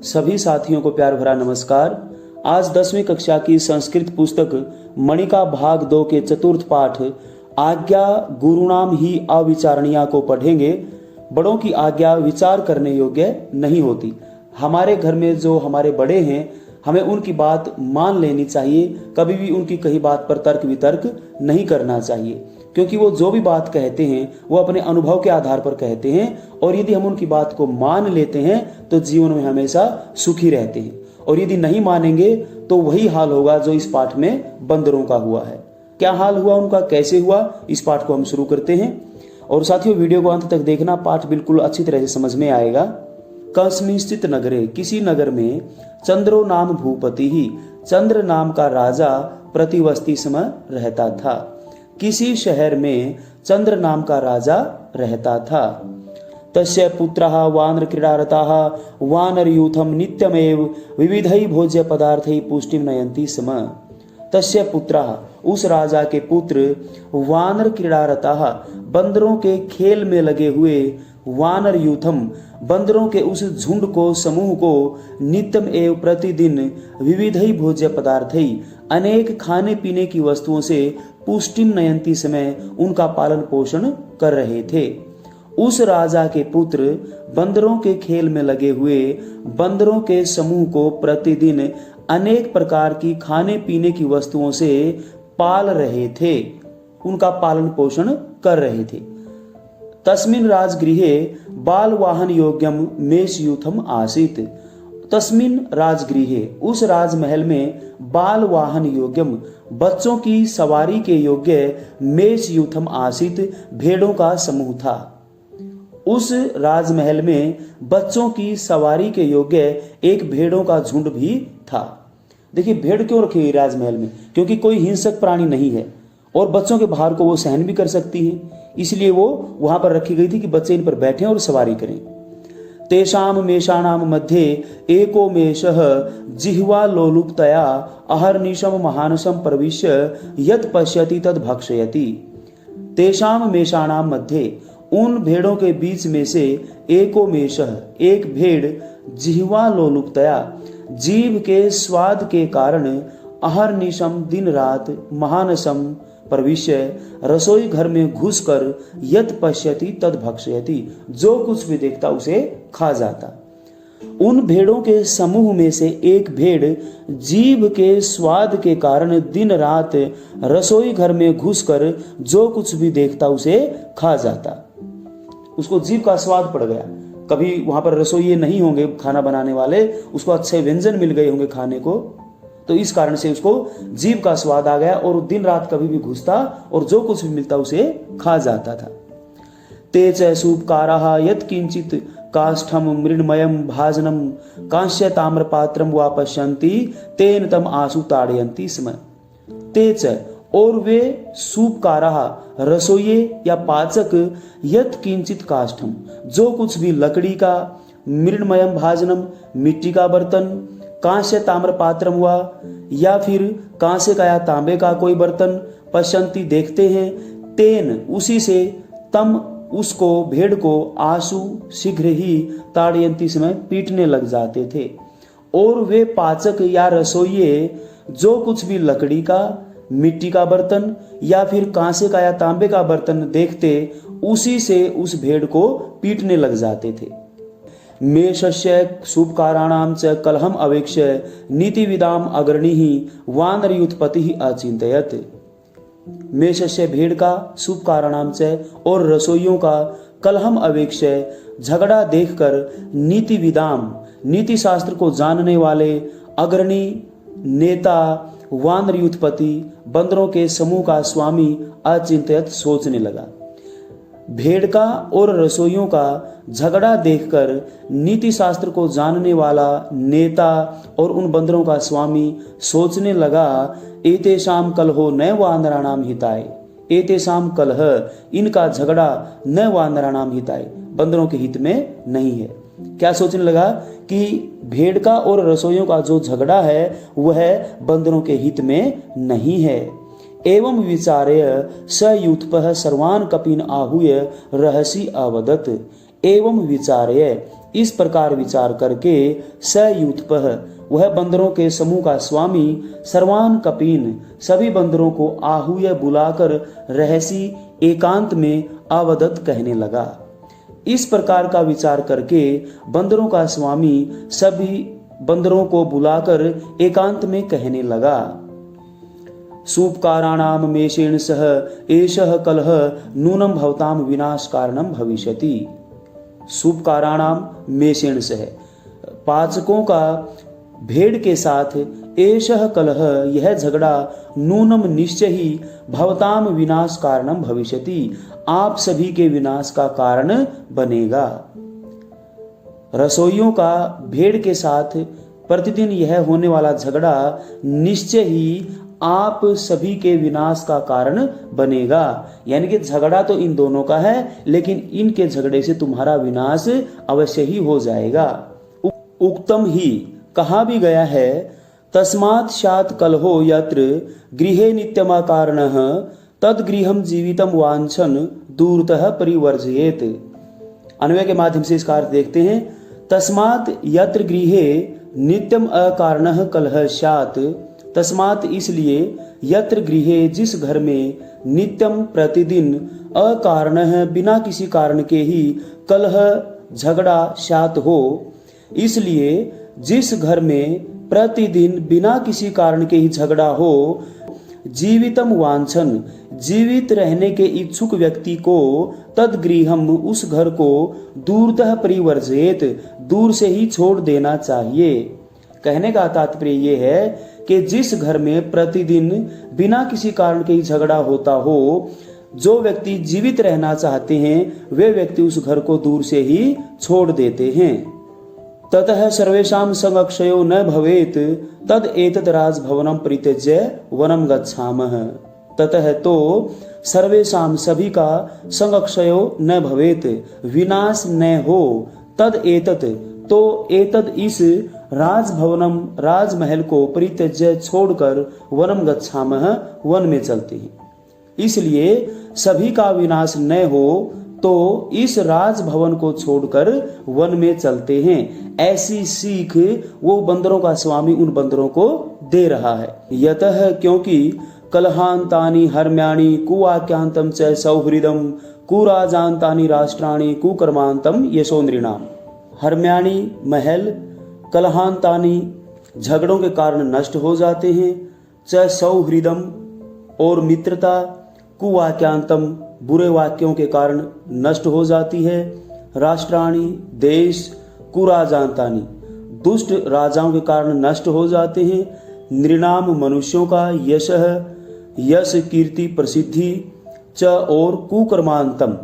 सभी साथियों को प्यार भरा नमस्कार। आज 10वीं कक्षा की संस्कृत पुस्तक मणिका भाग 2 के चतुर्थ पाठ आज्ञा गुरुनाम ही अविचारणीय को पढ़ेंगे। बड़ों की आज्ञा विचार करने योग्य नहीं होती। हमारे घर में जो हमारे बड़े हैं हमें उनकी बात मान लेनी चाहिए। कभी भी उनकी कही बात पर तर्क वितर्क नहीं करना चाहिए, क्योंकि वो जो भी बात कहते हैं वो अपने अनुभव के आधार पर कहते हैं। और यदि हम उनकी बात को मान लेते हैं तो जीवन में हमेशा सुखी रहते हैं, और यदि नहीं मानेंगे तो वही हाल होगा जो इस पाठ में बंदरों का हुआ है। क्या हाल हुआ उनका, कैसे हुआ, इस पाठ को हम शुरू करते हैं। और साथियों, वीडियो को अंत तक देखना, पाठ बिल्कुल अच्छी तरह से समझ में आएगा। कस्मिंश्चित नगरे, किसी नगर में चंद्रो नाम भूपति ही, चंद्र नाम का राजा प्रतिवस्ती समय रहता था। किसी शहर में चंद्र नाम का राजा रहता था। तस्य पुत्रः वानर क्रीडारताः वानर यूथम नित्यमेव विविधै भोज्य पदार्थै पुष्टिम नयन्ति स्म। तस्य पुत्रः, उस राजा के पुत्र, वानर क्रीडारताः, बंदरों के खेल में लगे हुए, वानर यूथम, बंदरों के उस झुंड को, समूह को, नित्यम एव, प्रतिदिन, विविधै भोज्य पदार्थै, अनेक खाने पीने की वस्तुओं से, पुष्टिम नयंती समय, उनका पालन पोषण कर रहे थे। उस राजा के पुत्र बंदरों के खेल में लगे हुए बंदरों के समूह को प्रतिदिन अनेक प्रकार की खाने पीने की वस्तुओं से पाल रहे थे, उनका पालन पोषण कर रहे थे। तस्मिन् राजगृहे बाल वाहन योग्यम मेष यूथम आसीत। तस्मिन् राजगृहे, उस राजमहल में, बाल वाहन योग्यम, बच्चों की सवारी के योग्य, मेष यूथम आसीत, भेड़ों का समूह था। उस राजमहल में बच्चों की सवारी के योग्य एक भेड़ों का झुंड भी था। देखिए, भेड़ क्यों रखी हुई राजमहल में? क्योंकि कोई हिंसक प्राणी नहीं है और बच्चों के भार को वो सहन भी कर सकती है, इसलिए वो वहां पर रखी गई थी कि बच्चे इन पर बैठें और सवारी करें। तेषाम मेषाणाम मध्ये एको मेषः जिह्वा लोलुपतया अहर्निशम महानसम प्रविश्य यत् पश्यति तद भक्षयति। तेषाम मेषाणाम मध्ये, उन भेड़ों के बीच में से, एको मेषः, एक भेड़, जिह्वा लोलुपतया, जीभ के स्वाद के कारण, अहर्निशम, दिन रात, महानसम, प्रविश्य, रसोई घर में घुसकर, यत पश्यति तद भक्षयति, जो कुछ भी देखता उसे खा जाता। उन भेड़ों के समूह में से एक भेड़ जीभ के स्वाद के कारण दिन रात रसोई घर में घुसकर जो कुछ भी देखता उसे खा जाता। उसको जीभ का स्वाद पड़ गया। कभी वहां पर रसोइये नहीं होंगे खाना बनाने वाले, उसको अच्छे व्यंजन मिल गए होंगे खाने को, तो इस कारण से उसको जीभ का स्वाद आ गया और दिन रात कभी भी घुसता और जो कुछ भी मिलता उसे खा जाता था। ते च सूपकाराः यत् किंचित काष्ठम मृण्मयम भाजनम कांस्य ताम्र पात्रम वा पश्यन्ति तेन तम आसु ताड़यन्ति स्म। ते च, और वे, सूपकाराः, रसोइये या पाचक, यत् किंचित काष्ठम, जो कुछ भी लकड़ी का, मृण्मयम भाजनम, मिट्टी का बर्तन, कांस्य ताम्र पात्रम हुआ, या फिर कांसे का या तांबे का कोई बर्तन, पश्यंती, देखते हैं, तेन, उसी से, तम, उसको, भेड़ को, आंसू, शीघ्र ही, ताड़यंती, समय, पीटने लग जाते थे। और वे पाचक या रसोइये जो कुछ भी लकड़ी का, मिट्टी का बर्तन या फिर कांसे का या तांबे का बर्तन देखते, उसी से उस भेड़ को पीटने लग जाते थे। मेषस्य सूपकाराणाम च कलहम अवेक्ष्य नीतिविदाम अग्रणीः वानरयूथपतिः अचिन्तयत्। मेषस्य, भेड़ का, सूपकाराणाम च, और रसोइयों का, कलहम अवेक्ष्य, झगड़ा देखकर, नीतिविदाम, नीति शास्त्र को जानने वाले, अग्रणी, नेता, वानरयूथपति, बंदरों के समूह का स्वामी, अचिंतयत, सोचने लगा। भेड़ का और रसोइयों का झगड़ा देखकर नीति शास्त्र को जानने वाला नेता और उन बंदरों का स्वामी सोचने लगा, एतेषाम कलहो न वानराणाम हिताय। एतेषाम कलह, इनका झगड़ा, न वानराणाम हिताय, बंदरों के हित में नहीं है। क्या सोचने लगा कि भेड़ का और रसोइयों का जो झगड़ा है वह बंदरों के हित में नहीं है। एवं विचार्य स यूथपः सर्वान् कपीन आहूय रहसि अवदत्। एवं विचार्य, इस प्रकार विचार करके स यूथपः वह बंदरों के समूह का स्वामी सर्वान कपीन सभी बंदरों को आहूय बुलाकर रहसी एकांत में अवदत कहने लगा। इस प्रकार का विचार करके बंदरों का स्वामी सभी बंदरों को बुलाकर एकांत में कहने लगा। सूपकाराणाम मेषेण सह एषः कलह नूनम भवताम विनाश कारणम भविष्यति। सूपकाराणाम मेषेण सह पाचकों का भेड़ के साथ एषः कलह यह झगड़ा नूनम निश्चय ही भवताम विनाश कारणम भविष्यति आप सभी के विनाश का कारण बनेगा। रसोइयों का भेड़ के साथ प्रतिदिन यह होने वाला झगड़ा निश्चय ही आप सभी के विनाश का कारण बनेगा। यानी कि झगड़ा तो इन दोनों का है, लेकिन इनके झगड़े से तुम्हारा विनाश अवश्य ही हो जाएगा। उक्तम ही कहा भी गया है, तस्मात् स्यात् कलहो यत्र गृहे नित्यमा कारणः तद गृहम जीवितम वांछन दूरतः परिवर्जयेत। अन्वय के माध्यम से इसका अर्थ देखते हैं। तस्मात् यत्र गृहे नित्यम अकारणः कलह स्यात्, तस्मात् इसलिए यत्र गृहे जिस घर में नित्यम प्रतिदिन अकारणः बिना किसी कारण के ही कलह झगड़ा स्यात् हो, इसलिए जिस घर में प्रतिदिन बिना किसी कारण के ही झगड़ा हो, जीवितम वांछन जीवित रहने के इच्छुक व्यक्ति को तद गृहम उस घर को दूरतः परिवर्जयेत दूर से ही छोड़ देना चाहिए। कहने का तात्पर्य ये है कि जिस घर में प्रतिदिन बिना किसी कारण के ही झगड़ा होता हो, जो व्यक्ति जीवित रहना चाहते हैं वे व्यक्ति उस घर को दूर से ही छोड़ देते हैं। ततः सर्वेषां संगक्षयो न भवेत तद एतद राजभवनम परित्यज्य वनम गच्छामः। ततः तो सर्वेषां सभी का संगक्षयो न भवेत विनाश न हो, तद एतद तो एतद इस राजभवनम राजमहल को परित्यज्य छोड़कर वनम गच्छामः वन में चलते हैं। इसलिए सभी का विनाश न हो तो इस राजभवन को छोड़कर वन में चलते हैं। ऐसी सीख वो बंदरों का स्वामी उन बंदरों को दे रहा है। यतः क्योंकि कलहांतानि हर्म्याणि कुवाक्यांतम च सौहृदम कुराजांतानि राष्ट्राणि कुकर्मांतम यशोन्द्रिणाम। हर्म्याणि महल, कलहांतानि झगड़ों के कारण नष्ट हो जाते हैं, च सौहृदम और मित्रता, कुवाक्यांतम बुरे वाक्यों के कारण नष्ट हो जाती है, राष्ट्राणी देश, कुराजांतानी दुष्ट राजाओं के कारण नष्ट हो जाते हैं, नृणाम मनुष्यों का यश कीर्ति प्रसिद्धि, च और कुकर्मांतम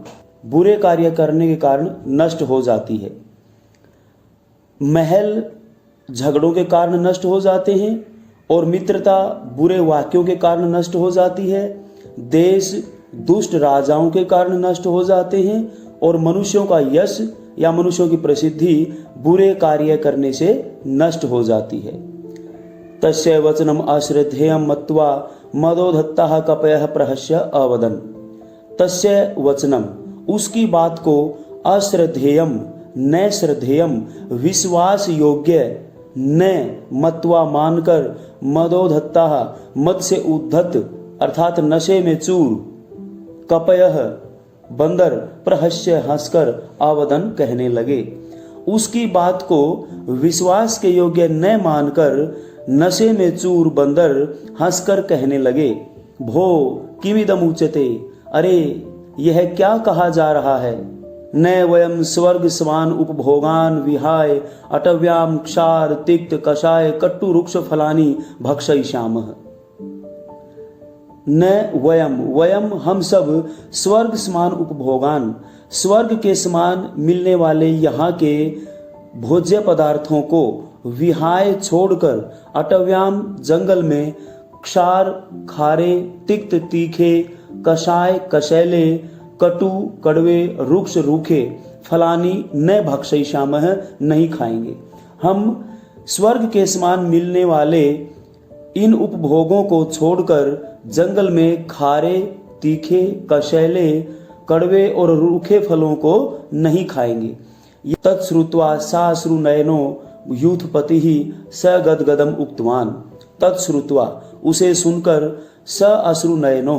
बुरे कार्य करने के कारण नष्ट हो जाती है। महल झगड़ों के कारण नष्ट हो जाते हैं और मित्रता बुरे वाक्यों के कारण नष्ट हो जाती है, देश दुष्ट राजाओं के कारण नष्ट हो जाते हैं और मनुष्यों का यश या मनुष्यों की प्रसिद्धि बुरे कार्य करने से नष्ट हो जाती है। तस्य वचनम अश्रद्धेयम मत्वा मदोधत्तः कपयः प्रहस्य अवदन्। तस्य वचनम उसकी बात को अश्रद्धेयम न श्रद्धेयम विश्वास योग्य न मत्वा मानकर मदोधत्तः मद से उद्धत अर्थात नशे में चूर, कपयः बंदर, प्रहस्य हंसकर अवदन कहने लगे। उसकी बात को विश्वास के योग्य न मानकर नशे में चूर बंदर हंसकर कहने लगे, भो किमिदम उच्यते, अरे यह क्या कहा जा रहा है। न वयम स्वर्ग समान उपभोगान विहाय अटव्याम क्षार तिक्त कषाय कट्टु रुक्ष फलानी भक्षयिष्यामः। न वयम हम सब स्वर्ग समान उपभोगान स्वर्ग के समान मिलने वाले यहाँ के भोज्य पदार्थों को विहाय छोड़कर अटव्याम जंगल में क्षार खारे तिक्त तीखे कषाय कशैले कटु कड़वे रुक्ष रूखे फलानी न भक्षयिष्यामः नहीं खाएंगे। हम स्वर्ग के समान मिलने वाले इन उपभोगों को छोड़कर जंगल में खारे तीखे कशैले कड़वे और रूखे फलों को नहीं खाएंगे। तत्श्रुत्वा साश्रुनयनो यूथपति स गदगदम उक्तवान। तत्श्रुत्वा उसे सुनकर स अश्रुनयनो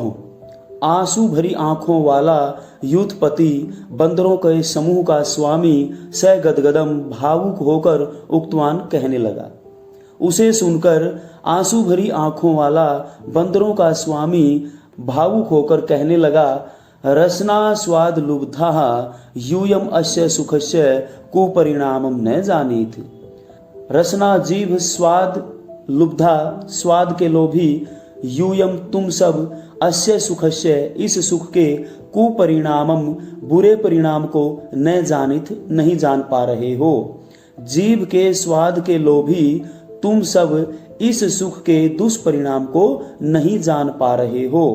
आंसू भरी आंखों वाला यूथपति बंदरों के समूह का स्वामी स गदगदम भावुक होकर उक्तवान कहने लगा। उसे सुनकर आंसू भरी आंखों वाला बंदरों का स्वामी भावुक होकर कहने लगा, रसना स्वाद लुब्धा यूयम अस्य सुखस्य कुपरिणामम न जानीत। रसना जीभ स्वाद लुब्धा स्वाद के लोभी, यूयम तुम सब अस्य सुखस्य इस सुख के कुपरिणामम बुरे परिणाम को न जानित नहीं जान पा रहे हो। जीभ के स्वाद के लोभी तुम सब इस सुख के दुष्परिणाम को नहीं जान पा रहे हो।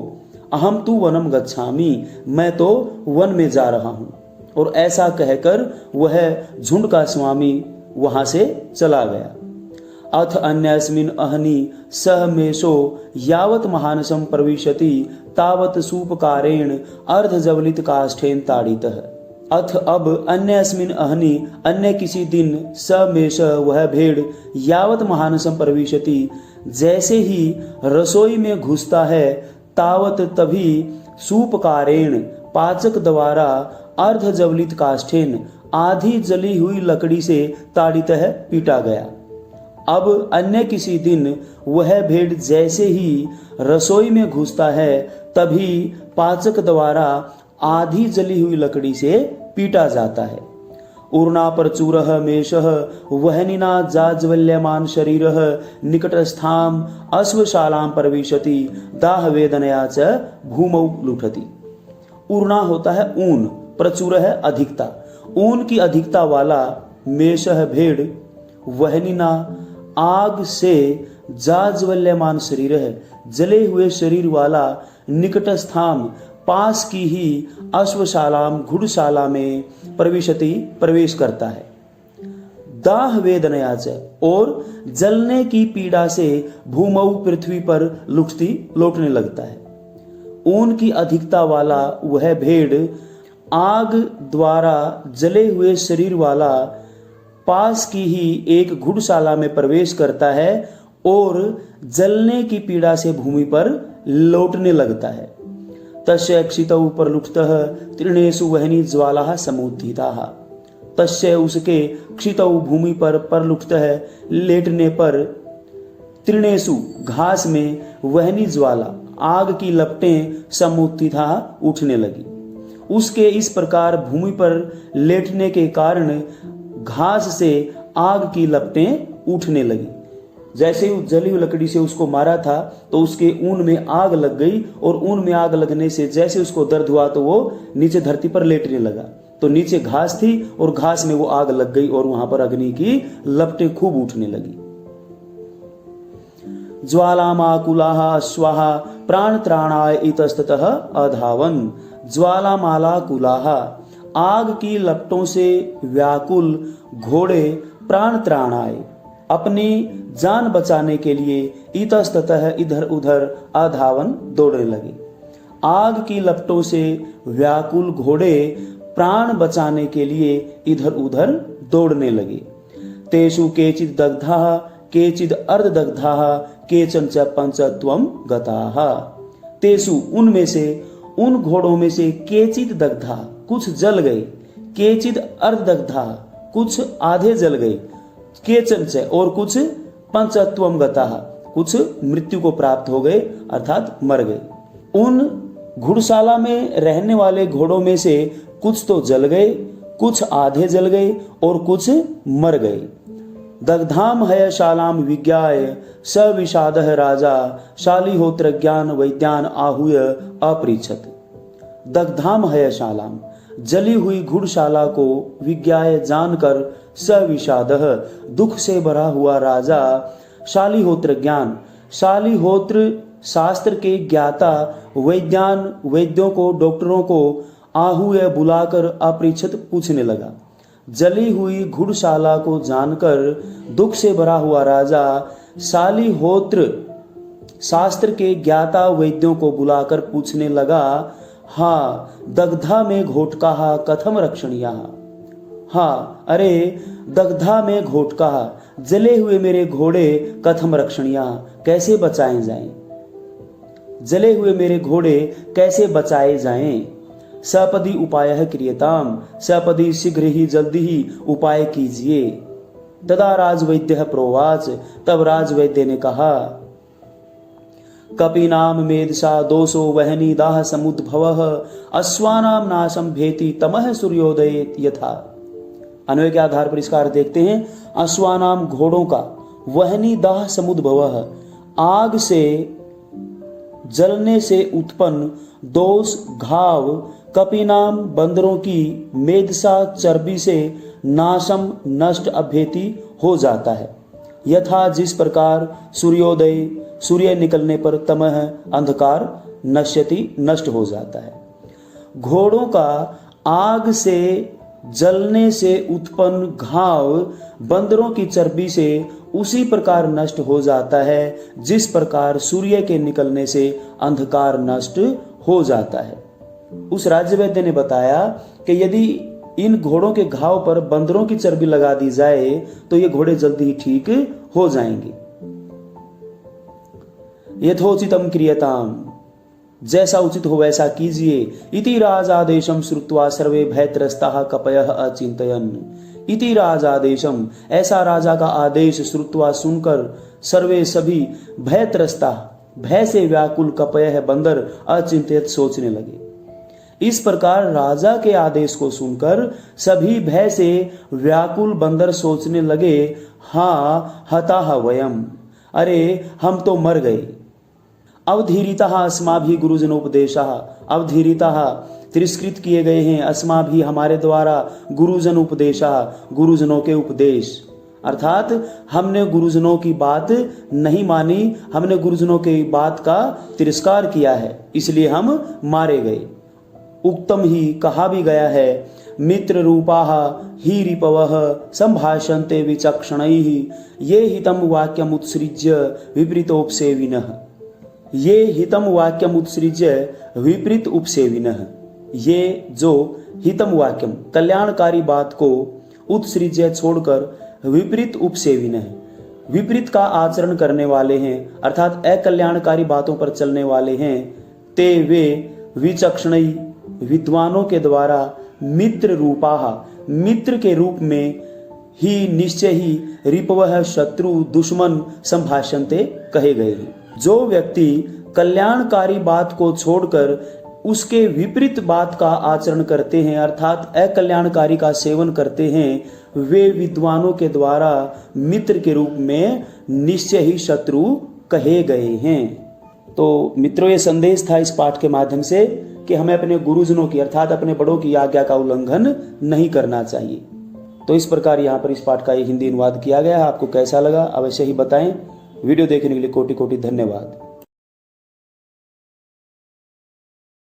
अहम तु वनम गच्छामि, मैं तो वन में जा रहा हूं। और ऐसा कहकर वह झुंड का स्वामी वहां से चला गया। अथ अन्यस्मिन् अहनि सह मेषो यावत महानसम प्रविशति तावत सूपकारेण अर्धजवलित काष्ठेन ताड़ितः। अथ अब अन्यस्मिन् अहनि अन्य किसी दिन स मेष वह भेड़ यावत महानसम प्रविशति जैसे ही रसोई में घुसता है तावत तभी सूपकारेण पाचक द्वारा अर्धजवलित काष्ठेन आधी जली हुई लकड़ी से ताड़ितः पीटा गया। अब अन्य किसी दिन वह भेड़ जैसे ही रसोई में घुसता है तभी पाचक द्वारा आधी जली हुई लकड़ी से पीटा जाता है। ऊर्णा प्रचुरः मेषः वहनिना जाज्वल्यमान शरीरः निकटस्थाम अश्वशालाम प्रविशति दाह वेदनया च भूमौ लुठति। ऊर्णा होता है ऊन, प्रचुर है अधिकता, ऊन की अधिकता वाला मेषः भेड़, वहनिना आग से जाज्वल्यमान शरीर है जले हुए शरीर वाला, निकटस्थाम पास की ही अश्वशालाम घुड़शाला में प्रविशति प्रवेश करता है। दाह वेदनया च और जलने की पीड़ा से भूमौ पृथ्वी पर लौटने लगता है। ऊन की अधिकता वाला वह भेड़ आग द्वारा जले हुए शरीर वाला पास की ही एक घुड़शाला में प्रवेश करता है और जलने की पीड़ा से भूमि पर लौटने लगता है। तस्य क्षितौ प्रलुप्तः तृणेषु वहनी ज्वाला समुत्थिताः। तस्य उसके क्षितौ भूमि पर प्रलुप्तः लेटने पर, तृणेषु घास में, वहनी ज्वाला आग की लपटें समुत्थिता उठने लगी। उसके इस प्रकार भूमि पर लेटने के कारण घास से आग की लपटें उठने लगी। जैसे ही जली हुई लकड़ी से उसको मारा था तो उसके ऊन में आग लग गई और ऊन में आग लगने से जैसे उसको दर्द हुआ तो वो नीचे धरती पर लेटने लगा। तो नीचे घास थी और घास में वो आग लग गई और वहां पर अग्नि की लपटें खूब उठने लगी। ज्वालामाकुलाः अश्वाः प्राणत्राणाय इतस्ततः अधावन। ज्वालामालाकुलाः आग की लपटों से व्याकुल घोड़े प्राणत्राणाय अपनी जान बचाने के लिए इतस्ततः इधर उधर अधावन दौड़ने लगे। आग की लपटों से व्याकुल घोड़े प्राण बचाने के लिए इधर उधर दौड़ने लगे। तेषु केचित् दग्धाः केचिद् अर्धदग्धाः केचन च पंचत्वं गताः। तेषु उनमें से, उन घोड़ों में से केचित् दग्धा कुछ जल गए, केचिद् अर्धदग्धा कुछ आधे जल गए, केचन च और कुछ पंचत्वम गताः कुछ मृत्यु को प्राप्त हो गए अर्थात मर गए। उन घुड़शाला में रहने वाले घोड़ों में से कुछ तो जल गए, कुछ आधे जल गए और कुछ मर गए। दग्धाम हयशालाम विज्ञाय स विषादः राजा शालिहोत्र ज्ञान वैद्यान आहूय अपृच्छत्। दग्धाम हयशालाम जली हुई घुड़शाला को विज्ञाय जानकर स विषादः दुख से भरा हुआ राजा शालिहोत्र ज्ञान, शालिहोत्र शास्त्र के ज्ञाता वैद्यान वैद्यों को, डॉक्टरों को आहूय बुलाकर अपृच्छत पूछने लगा। जली हुई घुड़शाला को जानकर दुख से भरा हुआ राजा शालिहोत्र शास्त्र के ज्ञाता वैद्यों को बुलाकर पूछने लगा, हा दग्धा में घोटकाः कथम रक्षणीयाः। हाँ अरे दग्धा में घोटका, जले हुए मेरे घोड़े कथम रक्षणिया, कैसे बचाए जाएं। जले हुए मेरे घोड़े कैसे बचाए जाएं। सपदी उपाय है क्रियताम, सपदी शीघ्र ही जल्दी ही उपाय कीजिए। तदा राजवैद्य प्रोवाच, तब राजवैद्य ने कहा कपीनाम मेधसा दोषो वहनी दाह समुद्भव, अश्वानाम नाशम भेति तमह सूर्योदय यथा। अन्वय के आधार पर इसका अर्थ देखते हैं। अश्वानाम घोड़ों का, वहनी दाह समुद्भव आग से जलने से उत्पन्न, दोष घाव, कपीनाम बंदरों की, मेधसा चर्बी से, नाशम नष्ट अभेति हो जाता है। यथा जिस प्रकार सूर्योदय सूर्य निकलने पर तमह अंधकार नश्यति नष्ट हो जाता है। घोड़ों का आग से जलने से उत्पन्न घाव बंदरों की चर्बी से उसी प्रकार नष्ट हो जाता है जिस प्रकार सूर्य के निकलने से अंधकार नष्ट हो जाता है। उस राज्यवैद्य ने बताया कि यदि इन घोड़ों के घाव पर बंदरों की चर्बी लगा दी जाए तो ये घोड़े जल्दी ही ठीक हो जाएंगे। यथोचितम क्रियताम, जैसा उचित हो वैसा कीजिए। इति राजादेशम श्रुत्वा सर्वे भयत्रस्ताः कपयः अचिंतयन्। इति राजादेशम, ऐसा राजा का आदेश श्रुत्वा सुनकर सर्वे सभी भयत्रस्ता, भय से व्याकुल, कपयः बंदर, अचिंतयत सोचने लगे। इस प्रकार राजा के आदेश को सुनकर सभी भय से व्याकुल बंदर सोचने लगे, हाँ हताः वयम, अरे हम तो मर गए। अवधीरितः अस्माभि गुरुजनोपदेशः, अवधीरितः तिरस्कृत किए गए हैं, अस्माभि हमारे द्वारा, गुरुजन उपदेशः गुरुजनों के उपदेश, अर्थात हमने गुरुजनों की बात नहीं मानी, हमने गुरुजनों की बात का तिरस्कार किया है, इसलिए हम मारे गए। उक्तम ही कहा भी गया है, मित्र रूपाः ही रिपवः संभाषन्ते विचक्षणैः, ये हितम वाक्यम उत्सृज्य विपरीतोपसेविनः। ये हितम वाक्यम उत्सृज्य विपरीत उपसेविनः, ये जो हितम वाक्यम कल्याणकारी बात को उत्सृज्य छोड़कर विपरीत उपसेविनः, विपरीत का आचरण करने वाले हैं, अर्थात अकल्याणकारी बातों पर चलने वाले हैं। ते वे विचक्षणई, विद्वानों के द्वारा, मित्र रूपाः, मित्र के रूप में, ही निश्चय ही, रिपवः शत्रु दुश्मन, संभाषन्ते कहे गए हैं। जो व्यक्ति कल्याणकारी बात को छोड़कर उसके विपरीत बात का आचरण करते हैं, अर्थात अकल्याणकारी का सेवन करते हैं, वे विद्वानों के द्वारा मित्र के रूप में निश्चय ही शत्रु कहे गए हैं। तो मित्रों, ये संदेश था इस पाठ के माध्यम से कि हमें अपने गुरुजनों की, अर्थात अपने बड़ों की आज्ञा का उल्लंघन नहीं करना चाहिए। तो इस प्रकार यहाँ पर इस पाठ का हिंदी अनुवाद किया गया है। आपको कैसा लगा अवश्य ही बताएं। वीडियो देखने के लिए कोटि कोटि धन्यवाद।